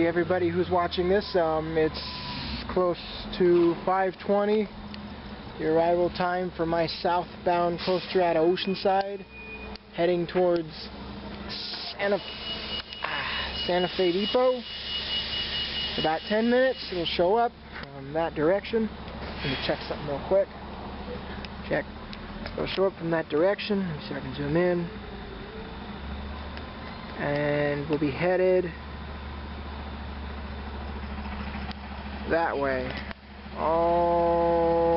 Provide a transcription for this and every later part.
everybody who's watching this. It's close to 5:20, the arrival time for my southbound coaster out of Oceanside, heading towards Santa Fe Depot. About 10 minutes, it'll show up from that direction. Let me check something real quick. Check. It'll show up from that direction. Let me see if I can zoom in. And we'll be headed that way, all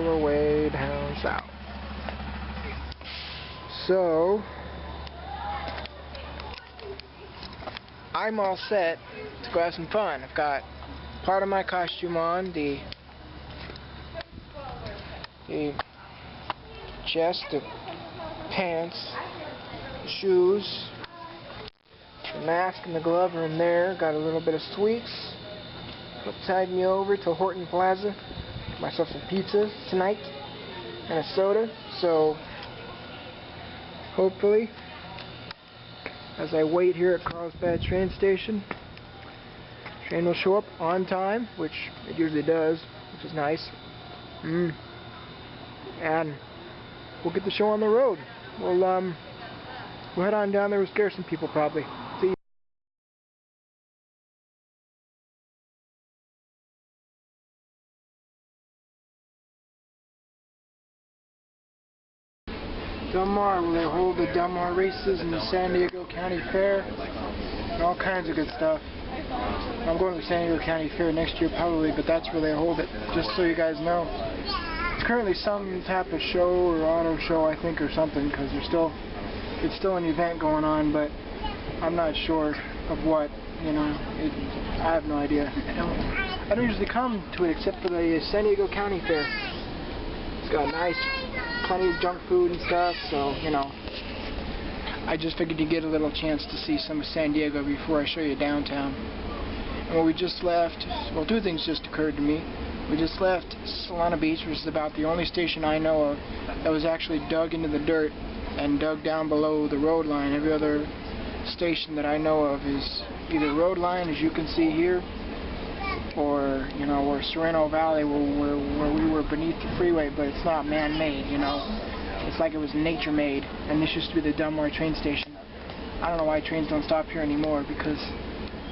the way down south. So I'm all set to go have some fun. I've got part of my costume on, the chest, the pants, shoes, the mask and the glove are in there. Got a little bit of sweets. Tied me over to Horton Plaza. Get myself some pizza tonight and a soda. So hopefully, as I wait here at Carlsbad train station, train will show up on time, which it usually does, which is nice. And we'll get the show on the road. We'll head on down there. We'll scare some people probably. See you. Del Mar, where they hold the Del Mar races and the San Diego County Fair and all kinds of good stuff. I'm going to the San Diego County Fair next year probably, but that's where they hold it, just so you guys know. It's currently some type of show or auto show, I think, or something, because it's still an event going on, but I'm not sure of what, you know. I have no idea. I don't usually come to it except for the San Diego County Fair. It's got plenty of junk food and stuff, so, you know, I just figured you'd get a little chance to see some of San Diego before I show you downtown. And when we just left, well, two things just occurred to me. We just left Solana Beach, which is about the only station I know of that was actually dug into the dirt and dug down below the road line. Every other station that I know of is either road line, as you can see here, or, you know, or Sereno Valley, where we were beneath the freeway, but it's not man-made, you know. It's like it was nature-made, and this used to be the Del Mar train station. I don't know why trains don't stop here anymore, because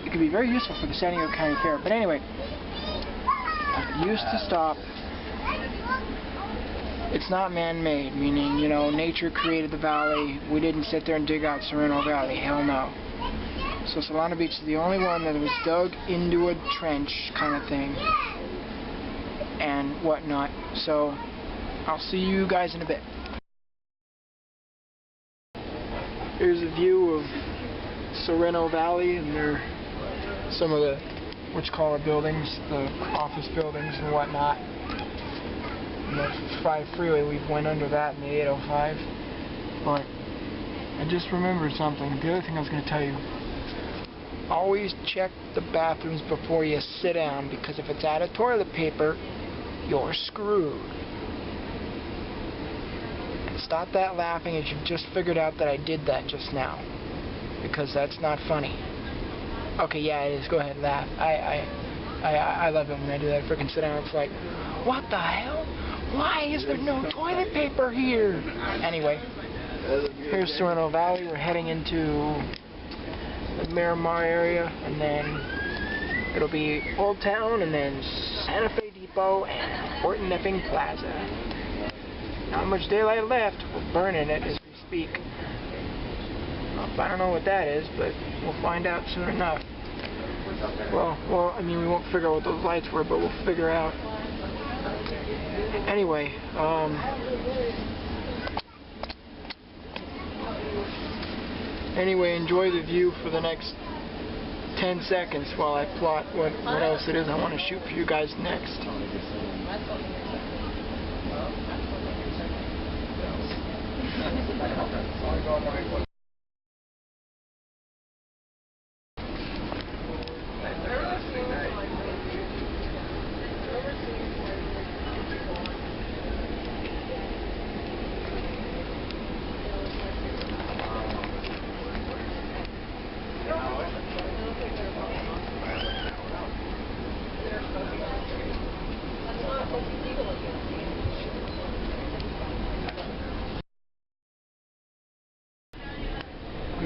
it could be very useful for the San Diego County Fair. But anyway, it used to stop. It's not man-made, meaning, you know, nature created the valley. We didn't sit there and dig out Sereno Valley. Hell no. So Solana Beach is the only one that was dug into a trench kind of thing and whatnot. So I'll see you guys in a bit. Here's a view of Sereno Valley, and there some of the whatchamacallit buildings, the office buildings and whatnot. And the 5 freeway, we went under that in the 805. But I just remembered something. The other thing I was going to tell you. Always check the bathrooms before you sit down, because if it's out of toilet paper, you're screwed. Stop that laughing as you've just figured out that I did that just now, because that's not funny. Okay, yeah, it is. Go ahead and laugh. I love it when I do that. I freaking sit down. It's like, what the hell? Why is there no toilet paper here? Anyway, here's Sereno Valley. We're heading into the Miramar area, and then it'll be Old Town, and then Santa Fe Depot, and Horton Plaza. Not much daylight left. We're burning it as we speak. I don't know what that is, but we'll find out soon enough. Well, I mean, we won't figure out what those lights were, but we'll figure out. Anyway, enjoy the view for the next 10 seconds while I plot what else it is I want to shoot for you guys next.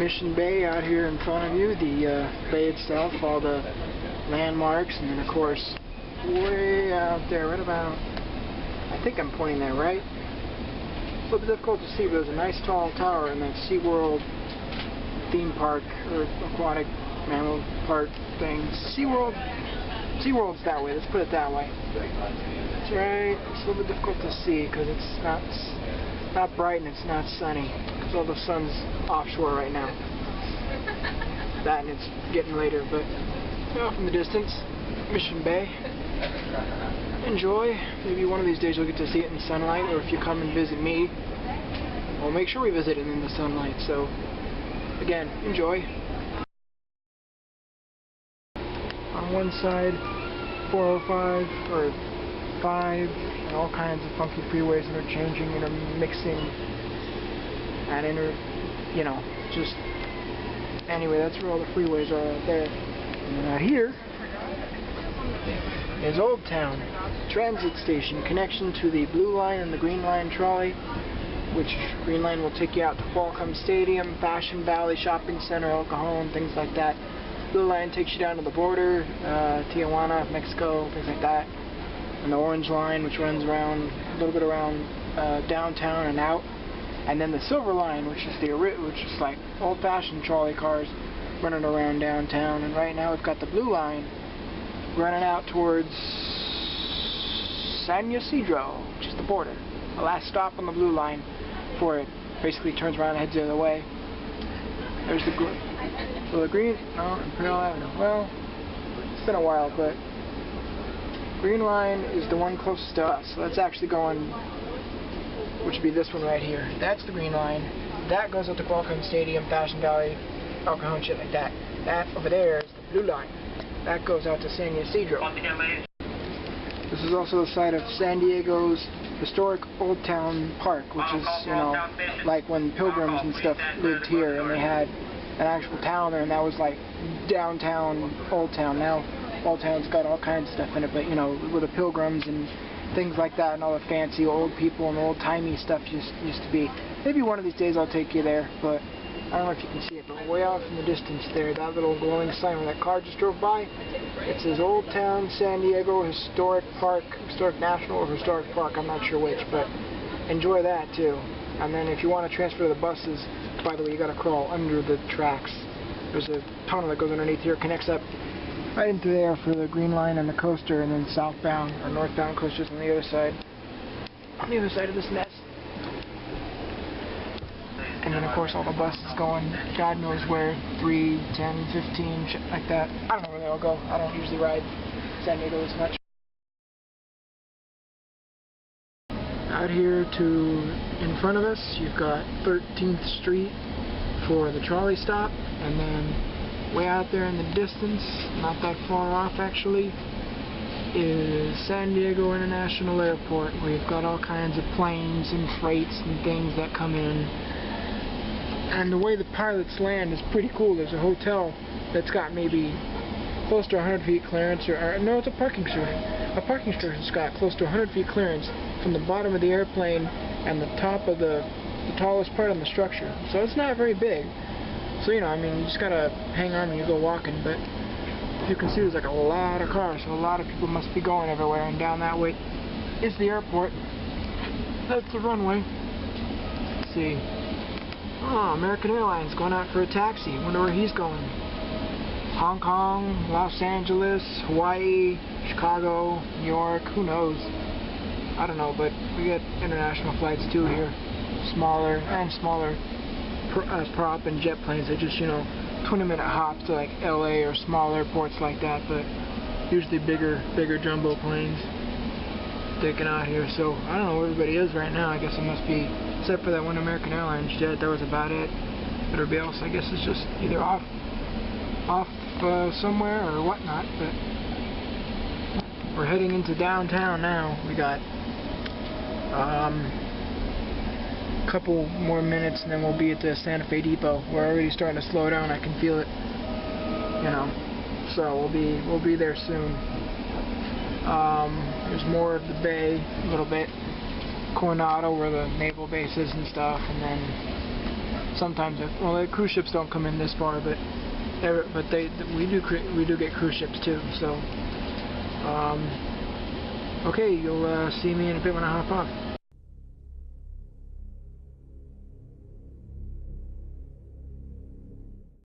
Mission Bay out here in front of you, the bay itself, all the landmarks, and then of course way out there, right about, I think I'm pointing there, right? It's a little bit difficult to see, but there's a nice tall tower in that SeaWorld theme park, or aquatic mammal park thing. SeaWorld's that way, let's put it that way. That's right, it's a little bit difficult to see because it's not bright and it's not sunny, because all the sun's offshore right now. That and it's getting later, but off in the distance, Mission Bay. Enjoy. Maybe one of these days you'll get to see it in sunlight, or if you come and visit me, we'll make sure we visit it in the sunlight. So, again, enjoy. On one side, 405 or 5, and all kinds of funky freeways interchanging, intermixing, and just anyway, that's where all the freeways are out there. And then out here is Old Town Transit Station, connection to the Blue Line and the Green Line trolley, which Green Line will take you out to Qualcomm Stadium, Fashion Valley Shopping Center, El Cajon, things like that. Blue Line takes you down to the border, Tijuana, Mexico, things like that. And the Orange Line, which runs around a little bit around downtown and out. And then the Silver Line, which is like old-fashioned trolley cars running around downtown. And right now we've got the Blue Line running out towards San Ysidro, which is the border. The last stop on the Blue Line before it basically turns around and heads the other way. There's the green, no, Imperial Avenue. Well, it's been a while, but Green Line is the one closest to us. So that's actually going, which would be this one right here. That's the Green Line. That goes up to Qualcomm Stadium, Fashion Valley, El Cajon, shit like that. That over there is the Blue Line. That goes out to San Ysidro. This is also the site of San Diego's historic Old Town Park, which is, like when pilgrims and stuff lived here and they had an actual town there, and that was like downtown Old Town. Now Old Town's got all kinds of stuff in it, but where the pilgrims and things like that and all the fancy old people and old-timey stuff used to be. Maybe one of these days I'll take you there, but I don't know if you can see it, but way off in the distance there, that little glowing sign where that car just drove by, it says Old Town San Diego Historic Park, Historic National or Historic Park, I'm not sure which, but enjoy that too. And then if you want to transfer to the buses, by the way, you got to crawl under the tracks. There's a tunnel that goes underneath here, connects up right into there for the Green Line and the coaster, and then southbound or northbound coasters on the other side of this mess. And then of course all the buses going God knows where, 3, 10, 15, shit like that. I don't know where they all go. I don't usually ride San Diego as much. Out here in front of us, you've got 13th Street for the trolley stop, and then way out there in the distance, not that far off actually, is San Diego International Airport, where you've got all kinds of planes and freights and things that come in. And the way the pilots land is pretty cool. There's a hotel that's got maybe close to 100 feet clearance, or no, it's a parking structure. A parking structure's got close to 100 feet clearance from the bottom of the airplane and the top of the tallest part on the structure. So it's not very big. So, you just gotta hang on when you go walking, but you can see there's like a lot of cars, so a lot of people must be going everywhere, and down that way is the airport. That's the runway. Let's see. Oh, American Airlines going out for a taxi. Wonder where he's going. Hong Kong, Los Angeles, Hawaii, Chicago, New York, who knows? I don't know, but we get international flights too here. Smaller prop and jet planes that just, 20-minute hops to like LA or small airports like that, but usually bigger jumbo planes taking out here. So I don't know where everybody is right now. I guess it must be, except for that one American Airlines jet, that was about it. Everybody else, I guess, is just either off somewhere or whatnot. But we're heading into downtown now. We got a couple more minutes and then we'll be at the Santa Fe Depot. We're already starting to slow down. I can feel it. So we'll be there soon. There's more of the bay, a little bit. Coronado, where the naval base is and stuff, and then sometimes, well, the cruise ships don't come in this far, but we do get cruise ships too. So, okay, you'll see me in a bit when I hop off.